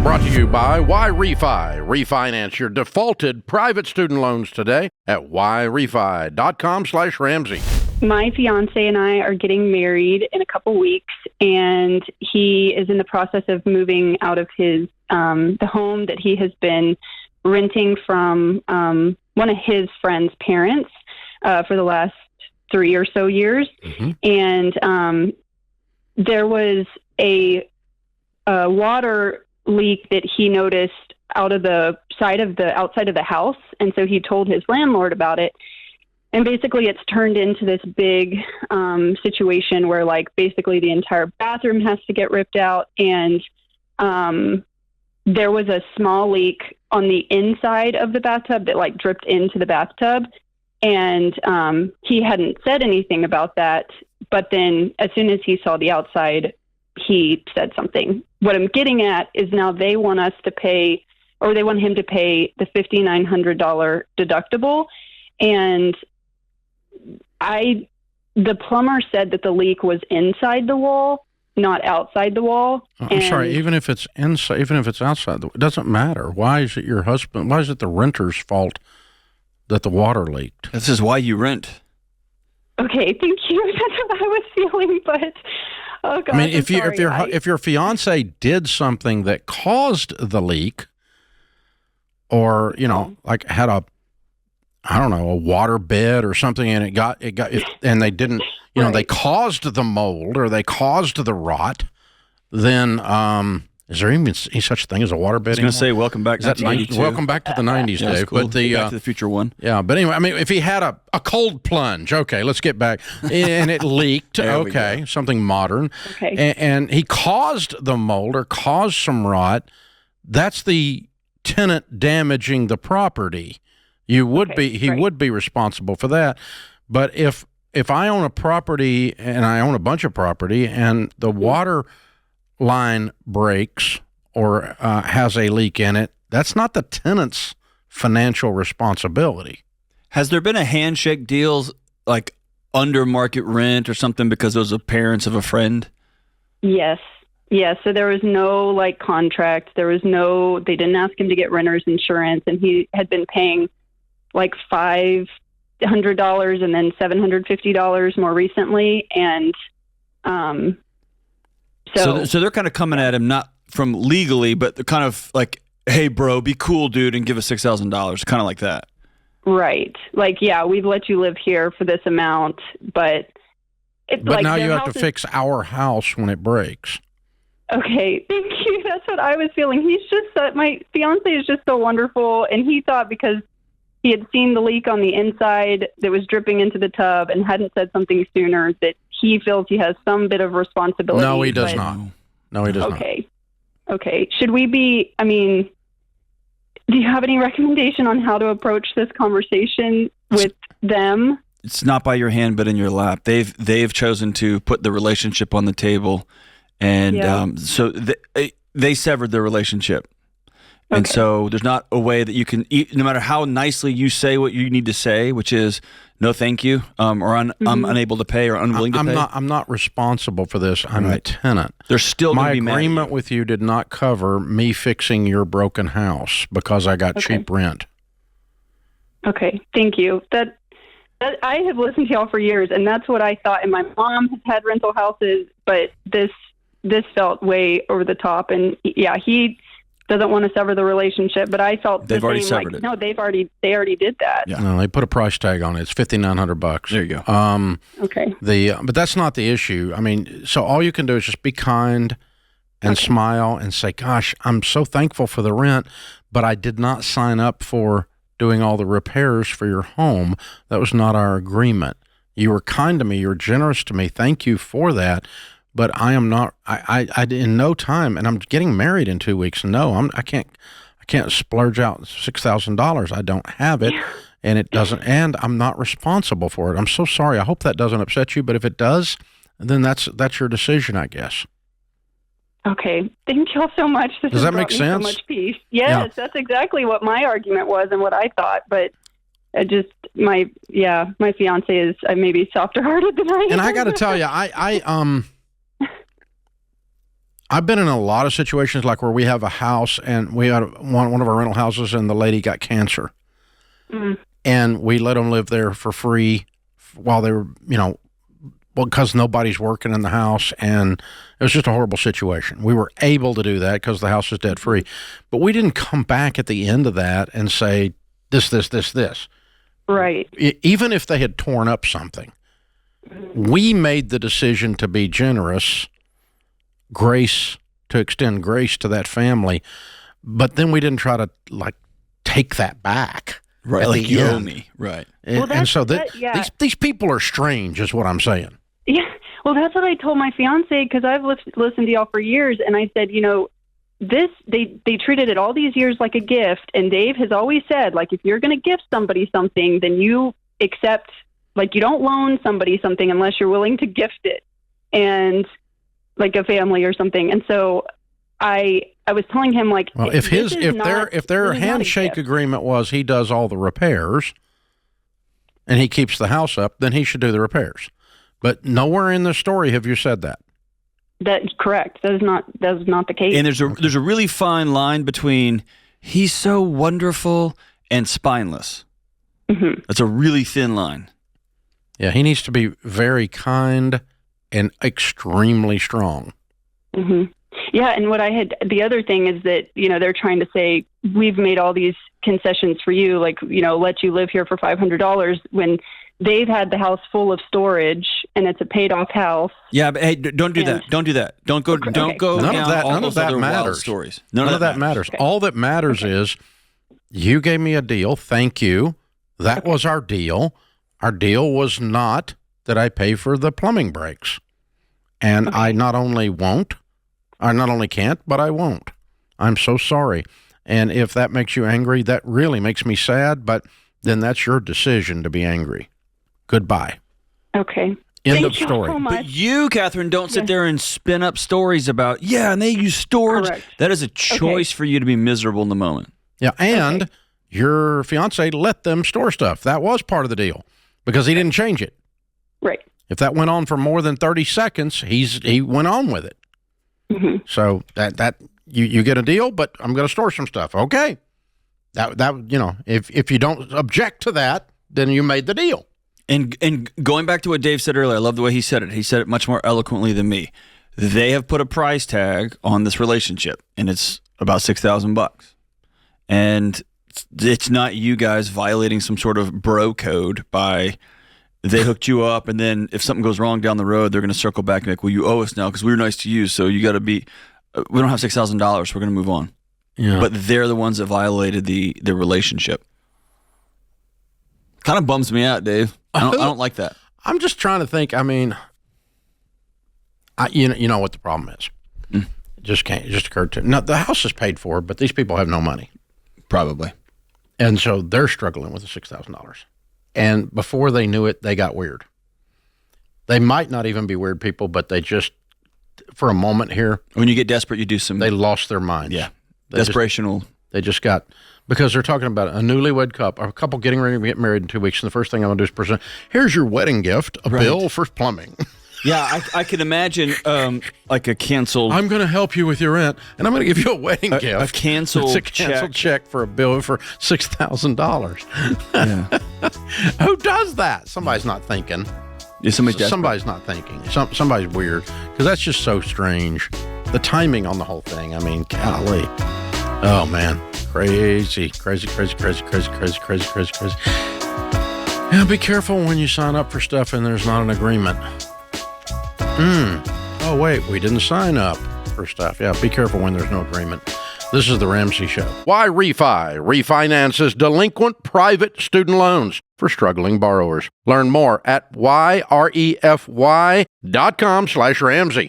Brought to you by Refi. Refinance your defaulted private student loans today at yrefi.com/Ramsey. My fiance and I are getting married in a couple weeks, and he is in the process of moving out of his the home that he has been renting from one of his friend's parents for the last 3 or so years. Mm-hmm. And there was a water leak that he noticed out of the outside of the house, and so he told his landlord about it. And basically it's turned into this big situation where, like, basically the entire bathroom has to get ripped out. And there was a small leak on the inside of the bathtub that, like, dripped into the bathtub. And he hadn't said anything about that. But then as soon as he saw the outside, he said something. What I'm getting at is now they want us to pay, or they want him to pay the $5,900 deductible. And the plumber said that the leak was inside the wall, not outside the wall. I'm sorry, even if it's inside, even if it's outside, it doesn't matter. Why is it your husband? Why is it the renter's fault that the water leaked? This is why you rent. Okay, thank you. That's what I was feeling, but oh God. I mean, if your fiance did something that caused the leak, or like had a water bed or something, and and they didn't, right. They caused the mold or they caused the rot, then is there even such a thing as a water bed? I was going to say, welcome back to 1992. Welcome back to the 90s, Dave. Cool. But Back to the Future one. Yeah, but anyway, I mean, if he had a cold plunge, okay, let's get back, and it leaked, okay, something modern, okay, and he caused the mold or caused some rot, that's the tenant damaging the property. He would be responsible for that. But if I own a property, and I own a bunch of property, and the water line breaks or has a leak in it, that's not the tenant's financial responsibility. Has there been a handshake deals, like under market rent or something, because those are parents of a friend? Yes. So there was no contract. They didn't ask him to get renter's insurance, and he had been paying like $500 and then $750 more recently. And so they're kind of coming at him not from legally, but they're kind of like, hey, bro, be cool, dude, and give us $6,000, kind of like that. Right. Like, yeah, we've let you live here for this amount, but now you have to fix our house when it breaks. Okay, thank you. That's what I was feeling. He's just my fiance is just so wonderful, and he thought because he had seen the leak on the inside that was dripping into the tub and hadn't said something sooner that he feels he has some bit of responsibility. No, he does not. No, he does not. Okay. Should we be, do you have any recommendation on how to approach this conversation with them? It's not by your hand, but in your lap. They've chosen to put the relationship on the table, and so they severed their relationship. And so there's not a way that you can, no matter how nicely you say what you need to say, which is no thank you, or I'm unable to pay or unwilling to pay. I'm not responsible for this. I'm a tenant. They're still going to be mad. My agreement with you did not cover me fixing your broken house because I got cheap rent. Okay, thank you. That I have listened to y'all for years, and that's what I thought. And my mom has had rental houses, but this felt way over the top. And yeah, he doesn't want to sever the relationship, but I felt they've already severed it. No, they already did that. Yeah, no, they put a price tag on it. It's $5,900. There you go. Okay. But that's not the issue. I mean, so all you can do is just be kind and smile and say, "Gosh, I'm so thankful for the rent, but I did not sign up for doing all the repairs for your home. That was not our agreement. You were kind to me. You were generous to me. Thank you for that." But I am not. I in no time, and I'm getting married in 2 weeks. No, I can't splurge out $6,000. I don't have it, and it doesn't. And I'm not responsible for it. I'm so sorry. I hope that doesn't upset you. But if it does, then that's your decision, I guess. Okay. Thank y'all so much. Does that make sense? So much peace. Yes, That's exactly what my argument was and what I thought. But my fiance is maybe softer hearted than I am. And I got to tell you, I've been in a lot of situations like where we have a house and we had one of our rental houses and the lady got cancer. And we let them live there for free while they were, because nobody's working in the house, and it was just a horrible situation. We were able to do that because the house is debt free, but we didn't come back at the end of that and say this. Right. Even if they had torn up something, we made the decision to be generous, to extend grace to that family, but then we didn't try to take that back. Right, like you owe me. Right. And so these people are strange, is what I'm saying. Yeah. Well, that's what I told my fiance, because I've listened to y'all for years, and I said, they treated it all these years like a gift, and Dave has always said, if you're going to gift somebody something, then you accept, you don't loan somebody something unless you're willing to gift it, and like a family or something. And so I was telling him, well, if their handshake agreement was he does all the repairs and he keeps the house up, then he should do the repairs. But nowhere in the story have you said that. That's correct. That is not the case. And there's a really fine line between he's so wonderful and spineless. Mm-hmm. That's a really thin line. Yeah, he needs to be very kind and extremely strong. Mm-hmm. Yeah, and the other thing is that, they're trying to say, we've made all these concessions for you, let you live here for $500, when they've had the house full of storage and it's a paid off house. Yeah, but hey, don't do that. Don't do that. Don't go None of that matters. Stories. None of that matters. Okay. All that matters is you gave me a deal. Thank you. That was our deal. Our deal was not that I pay for the plumbing breaks. And I not only can't, but I won't. I'm so sorry. And if that makes you angry, that really makes me sad, but then that's your decision to be angry. Goodbye. Okay. End of story. So much. But you, Catherine, don't sit there and spin up stories about, and they use storage. Correct. That is a choice for you to be miserable in the moment. Yeah, and your fiance let them store stuff. That was part of the deal because he didn't change it. Right. If that went on for more than 30 seconds, he went on with it. Mm-hmm. So that you get a deal, but I'm going to store some stuff. Okay. That if you don't object to that, then you made the deal. And going back to what Dave said earlier, I love the way he said it. He said it much more eloquently than me. They have put a price tag on this relationship, and it's about $6,000. And it's not you guys violating some sort of bro code by they hooked you up, and then if something goes wrong down the road, they're going to circle back and be like, well, you owe us now because we were nice to you, so you got to be we don't have $6,000, we're going to move on. Yeah. But they're the ones that violated the relationship. Kind of bums me out, Dave. I don't like that. I'm just trying to think. I mean, you know what the problem is. It just occurred to me. Now, the house is paid for, but these people have no money. Probably. And so they're struggling with the $6,000. And before they knew it, they got weird. They might not even be weird people, but they just, for a moment here. When you get desperate, you do some. They lost their minds. Yeah. Desperational. They just got, because they're talking about a newlywed couple, a couple getting ready to get married in 2 weeks. And the first thing I'm going to do is present, here's your wedding gift, a bill for plumbing. Yeah, I can imagine like a canceled. I'm going to help you with your rent, and I'm going to give you a wedding gift. A canceled check for a bill for $6,000. Yeah. Who does that? Somebody's not thinking. Yeah, somebody's not thinking. Somebody's weird, because that's just so strange. The timing on the whole thing. I mean, golly. Oh man, crazy. Yeah, be careful when you sign up for stuff and there's not an agreement. Oh, wait, we didn't sign up for stuff. Yeah, be careful when there's no agreement. This is The Ramsey Show. Why Refi refinances delinquent private student loans for struggling borrowers. Learn more at yrefy.com/Ramsey.